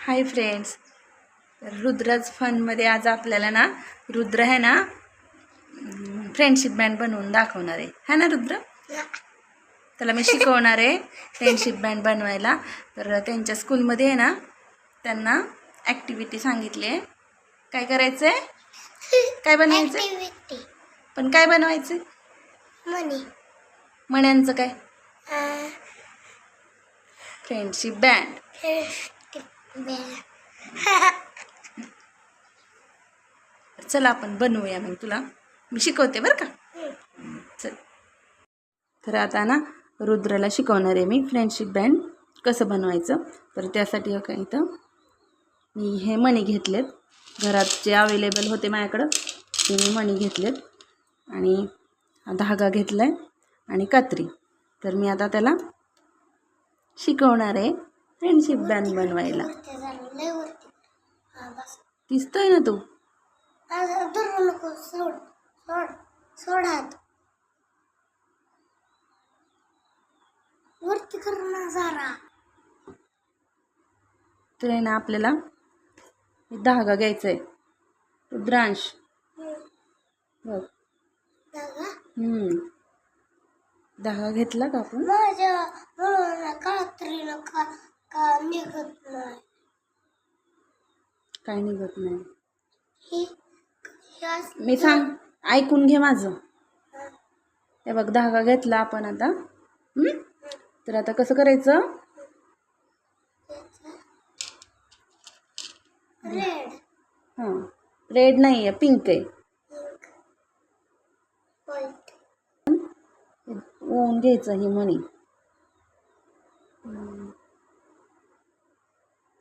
Hi friends, रुद्रज फनमध्ये आज आपल्याला ना रुद्र है ना फ्रेंडशिप बँड बनवून दाखवणार आहे ना रुद्र. त्याला मी शिकवणार आहे फ्रेंडशिप बँड बनवायला. तर त्यांच्या स्कूलमध्ये आहे ना त्यांना ॲक्टिव्हिटी सांगितली आहे. काय करायचं आहे, काय बनवायचं, पण काय बनवायचं, मण्यांचं काय, फ्रेंडशिप बँड. चला आपण बनवूया. मग तुला मी शिकवते बरं का. चल, तर आता ना रुद्राला शिकवणार आहे मी फ्रेंडशिप बँड कसं बनवायचं. तर त्यासाठी काय इथं मी हे मणी घेतलेत, घरात जे अवेलेबल होते माझ्याकडं ते मी मणी घेतलेत आणि धागा घेतला आहे आणि कात्री. तर मी आता त्याला शिकवणार आहे फ्रेंडशिप बँड बनवायला. दिसतोय ना तू, वरती करणं जरा. तर आहे ना आपल्याला धागा घ्यायचा आहे. रुद्रांश बघ, धागा घेतला का आपण. माझ्या कात्रीला का निघत नाही. काय निघत नाही, ही मी सांग, ऐकून घे माझं. हे बघ, धागा घेतला आपण आता. तर आता कसं करायचं, रेड, हां रेड नाही आहे, पिंक आहे. व्हाईट, ओवून घ्यायचं ही मणी.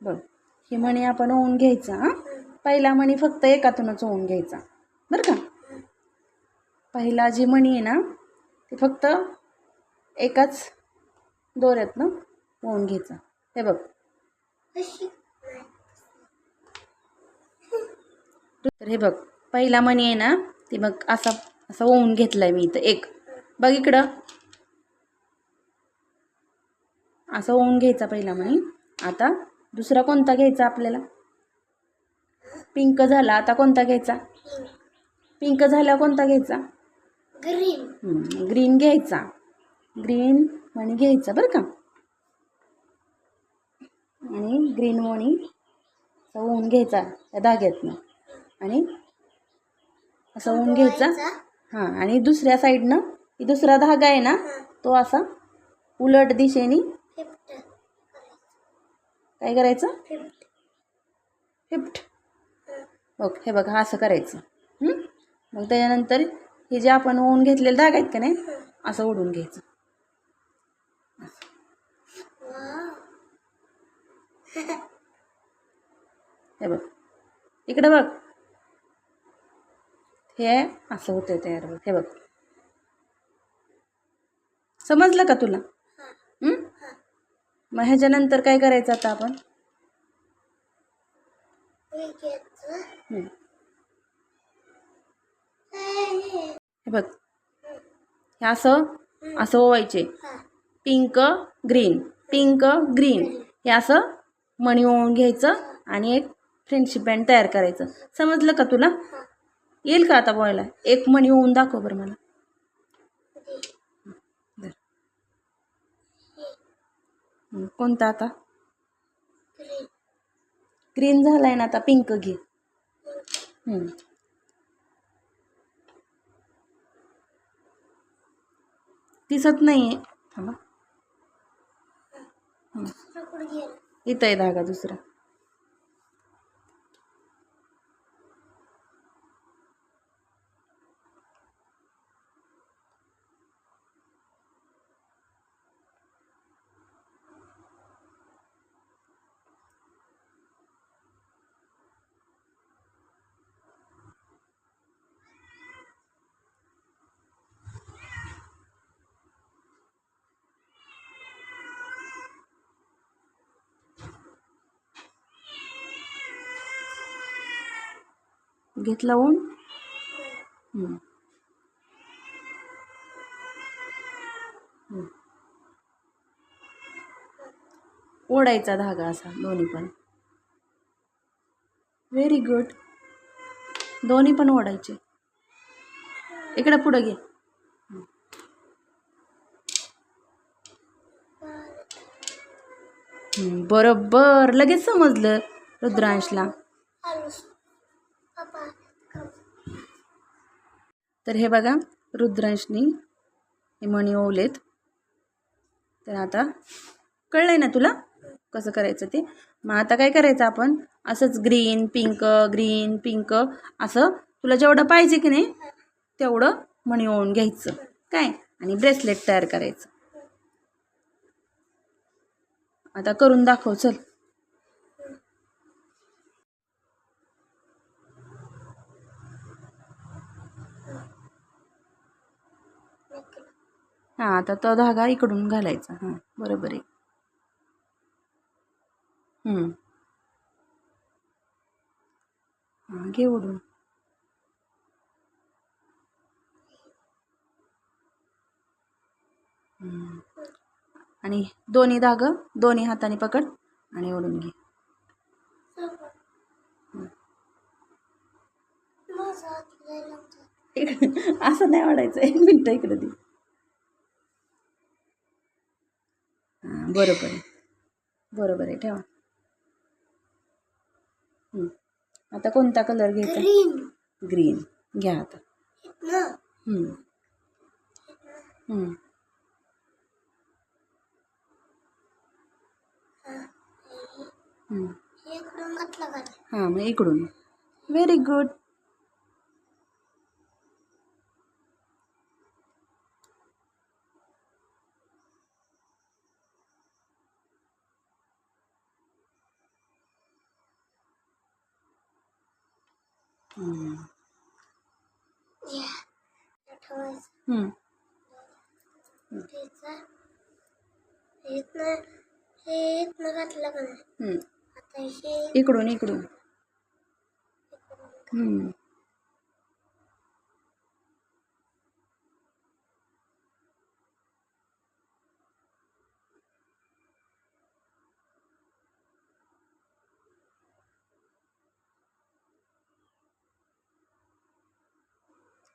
बघ, ही मणी आपण ओवून घ्यायचा. पहिला मणी फक्त एकातूनच ओवून घ्यायचा बरं का. पहिला जी मणी आहे ना ते फक्त एकाच दोऱ्यातनं ओवून घ्यायचा. हे बघ, तर हे बघ पहिला मणी आहे ना ते बघ असा असा ओवून घेतलाय मी इथं एक. बघ इकडं, असं ओवून घ्यायचा पहिला मणी. आता दुसरा कोणता घ्यायचा आपल्याला, पिंक झाला. आता कोणता घ्यायचा, पिंक झाल्यावर कोणता घ्यायचा, ग्रीन. ग्रीन घ्यायचा. ग्रीन मणी घ्यायचा बरं का. आणि ग्रीन मणी असं ओवून घ्यायचा त्या धाग्यातनं आणि असं ओवून घ्यायचा. हां, आणि दुसऱ्या साईडनं दुसरा धागा आहे ना तो असा उलट दिशेने काय करायचं, फिफ्ट. ओके, हे बघा असं करायचं. मग त्याच्यानंतर हे जे आपण ओवून घेतलेले धागा आहेत का नाही असं ओढून घ्यायचं. हे बघ इकडं बघ, हे असं होतं तयार. बघ हे बघ, समजलं का तुला. मग ह्याच्यानंतर काय करायचं आता आपण, हे बघ हे असं असं ओवायचे. पिंक ग्रीन, पिंक ग्रीन, हे असं मणी ओवून घ्यायचं आणि एक फ्रेंडशिप बँड तयार करायचं. समजलं का तुला. येईल का आता बोलायला. एक मणी ओवून दाखव बरं मला. कोणता आता, ग्रीन झालाय ना. आता पिंक घे. दिसत नाहीये, थांबा. इथं आहे धागा दुसरा. घेतला ओवून. ओढायचा धागा असा दोन्ही पण. Very good. दोन्ही पण ओढायचे. इकडं पुढं घे. बरोबर, लगेच समजलं रुद्रांशला. आलू पप्पा तर हे बघा, रुद्रांशनी हे मणी ओवलेत. तर आता कळलंय ना तुला कसं करायचं ते. मग आता काय करायचं आपण, असंच ग्रीन पिंक असं तुला जेवढं पाहिजे की नाही तेवढं मणी ओवून घ्यायचं काय, आणि ब्रेसलेट तयार करायचं. आता करून दाखव चल. हां, आता तो धागा इकडून घालायचा. हां, बरोबर आहे. हां, घे ओढून. आणि दोन्ही हाताने पकड आणि ओढून घे. असं नाही ओढायचं. 1 मिनिट इकडे दे. हां, बरोबर आहे ठेवा. आता कोणता कलर घ्यायचा? ग्रीन घ्या आता. हम्म. हम्म. हां, मग इकडून. Very good. इकडून.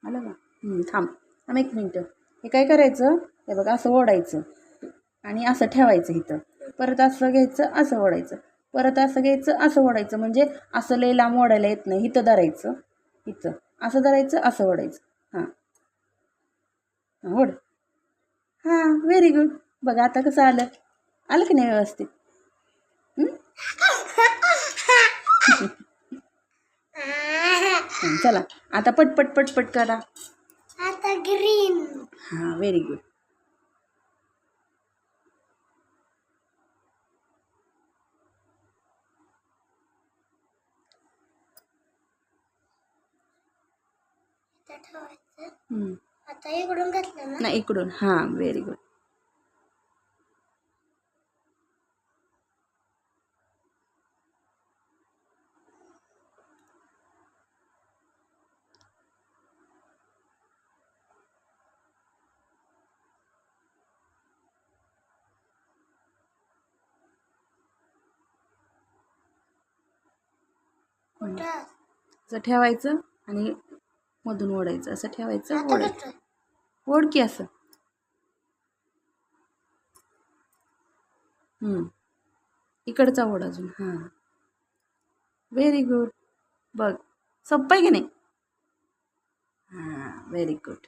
आलं का? थांब 1 मिनिट. हे काय करायचं, हे बघा असं ओढायचं आणि असं ठेवायचं इथं. परत असं घ्यायचं, असं ओढायचं. परत असं घ्यायचं, असं ओढायचं. म्हणजे असं लई लांब ओढायला येत नाही. इथं धरायचं, इथं असं धरायचं, असं ओढायचं. हां, ओढ. हां, व्हेरी गुड. बघा आता कसं आलं की नाही व्यवस्थित. चला आता पटपट करा. आता ग्रीन. हां, व्हेरी गुड. आता इकडून घातलं ना? नाही, इकडून. हां, व्हेरी गुड. असं ठेवायचं आणि मधून ओढायचं. असं ठेवायचं, ओढायचं. ओढ की असं. इकडचा ओढ अजून. हां, व्हेरी गुड. बघ सोपं आहे की नाही. हां, व्हेरी गुड.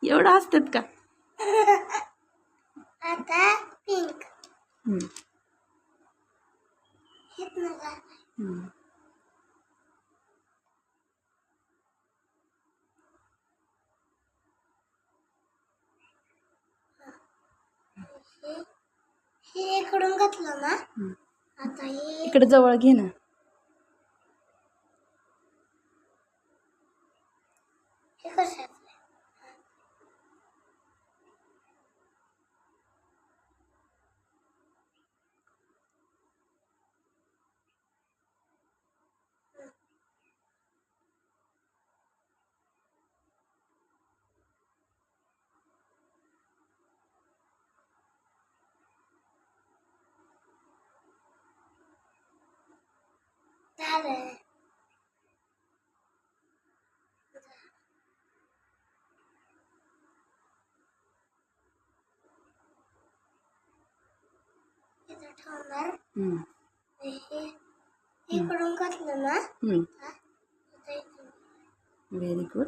एवढं असतात का? आता पिंक. हे इकडून घातलं ना? आता हे इकडे जवळ घे ना. हे कशाचं? झालं. इथं ठेवणार. हम्म. हे इकडून घातलं ना. आता इथून. Very good.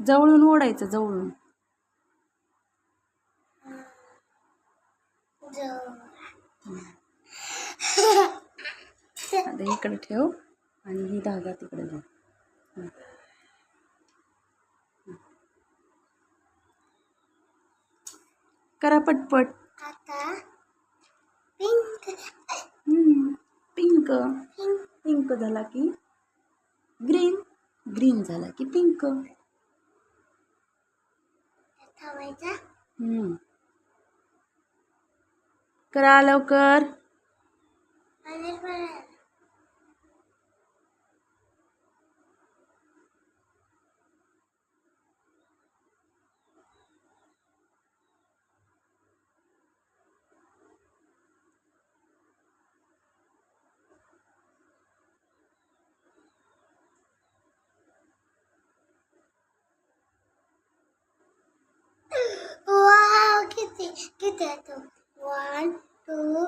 जवळून ओढायचं, जवळून. आता इकडे ठेव आणि ही धागा तिकडे घे. करा पटपट. आता पिंक. पिंक. पिंक झाला की ग्रीन, ग्रीन झाला की पिंक. ठेवायचा. करा लवकर. आणि परत. वाव, किती किती आहे तो. 1 2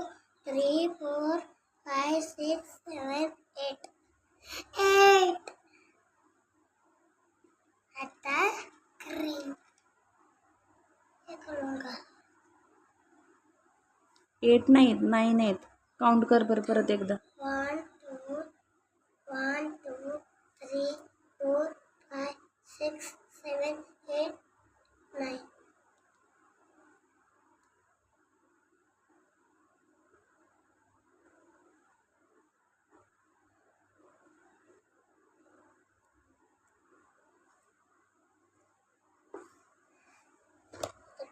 3 4 5 6 7 8. 8. आता ग्रीन. हे करून घाल. 8 नाहीत, 9 आहेत. काउंट कर बरं परत एकदा. 1 2 1 2 3 4 5 6 7 8 9.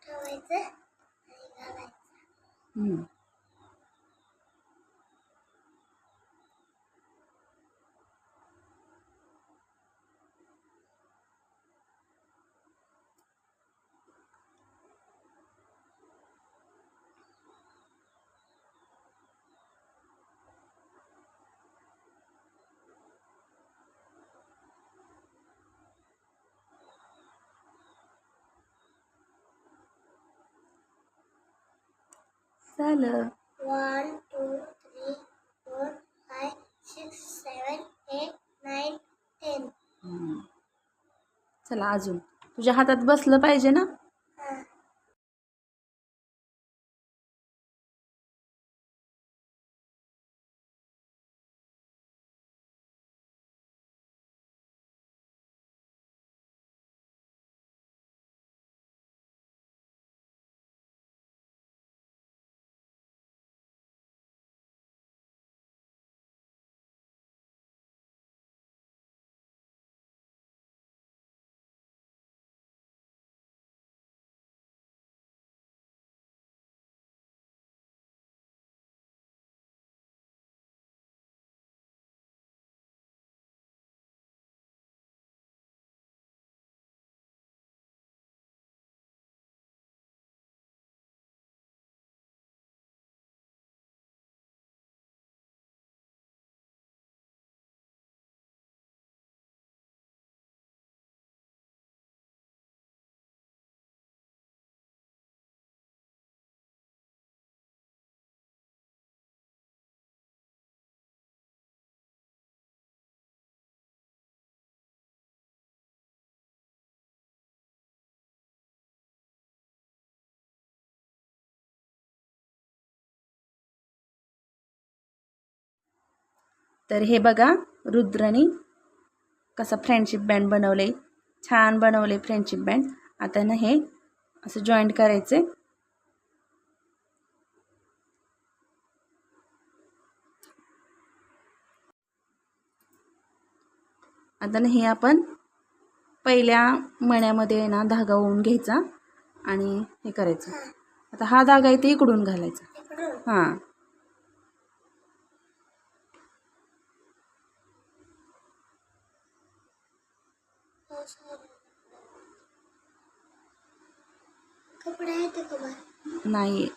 ठेवायचं आणि घालायचं. झालं. 1 2 3 4 5 6 7 8 9 10. चला अजून. तुझ्या हातात बसलं पाहिजे ना. तर हे बघा रुद्रनी कसं फ्रेंडशिप बँड बनवले, छान बनवले फ्रेंडशिप बँड. आता ना हे असं जॉईंट करायचे. आता ना हे आपण पहिल्या मण्यामध्ये ना धागा ओवून घ्यायचा आणि हे करायचं. आता हा धागा इथे इकडून घालायचा. हां, कपडे येते का बाहेर? नाही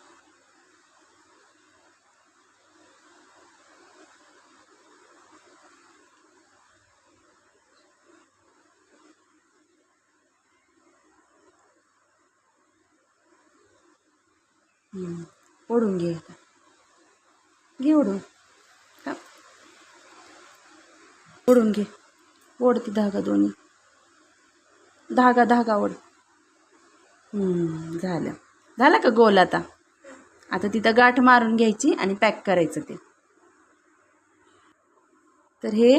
ओढून घे आता. घे ओढून. का ओढून घे. ओढ ती धागा दोन्ही. धागा ओढ. झालं झालं का गोल आता. आता तिथं गाठ मारून घ्यायची आणि पॅक करायचं ते. तर हे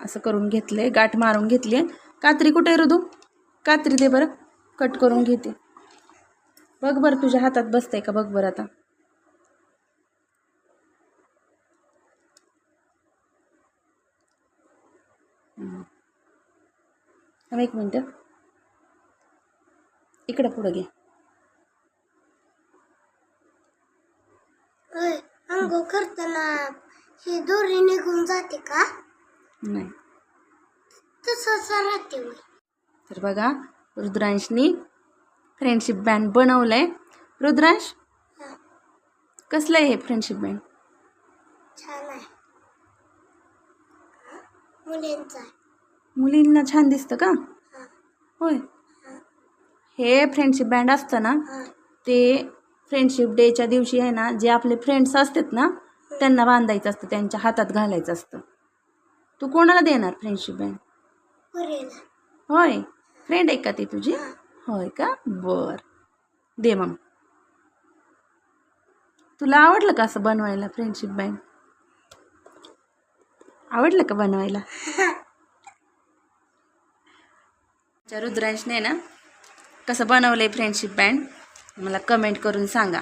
असं करून घेतलंय, गाठ मारून घेतली. कात्री कुठे आहे ऋदू? कात्री दे बरं, कट करून घेते. बघ बरं तुझ्या हातात बसतंय का बघ बरं आता. एक मिनटं, इकडं पुढं घे. अंघोळ करताना ही दोरी निघून जाते का? नाही, तसंच राहते. तर बघा रुद्रांशनी फ्रेंडशिप बँड बनवलंय. रुद्रांश, कसलं आहे हे फ्रेंडशिप बँड? छान आहे, मुलींचा आहे. मुलींना छान दिसतं का? होय. हे फ्रेंडशिप बँड असतं ना, ते फ्रेंडशिप डेच्या दिवशी आहे ना, जे आपले फ्रेंड्स असतात ना त्यांना बांधायचं असतं, त्यांच्या हातात घालायचं असतं. तू कोणाला देणार फ्रेंडशिप बँड? पुरीला. होय, फ्रेंड आहे का ती तुझी? होय का, बर दे मग. तुला आवडलं का असं बनवायला फ्रेंडशिप बँड? आवडलं का बनवायला? रुद्रांशने ना कसं बनवलंय फ्रेंडशिप बँड मला कमेंट करून सांगा,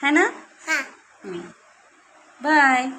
है ना. बाय.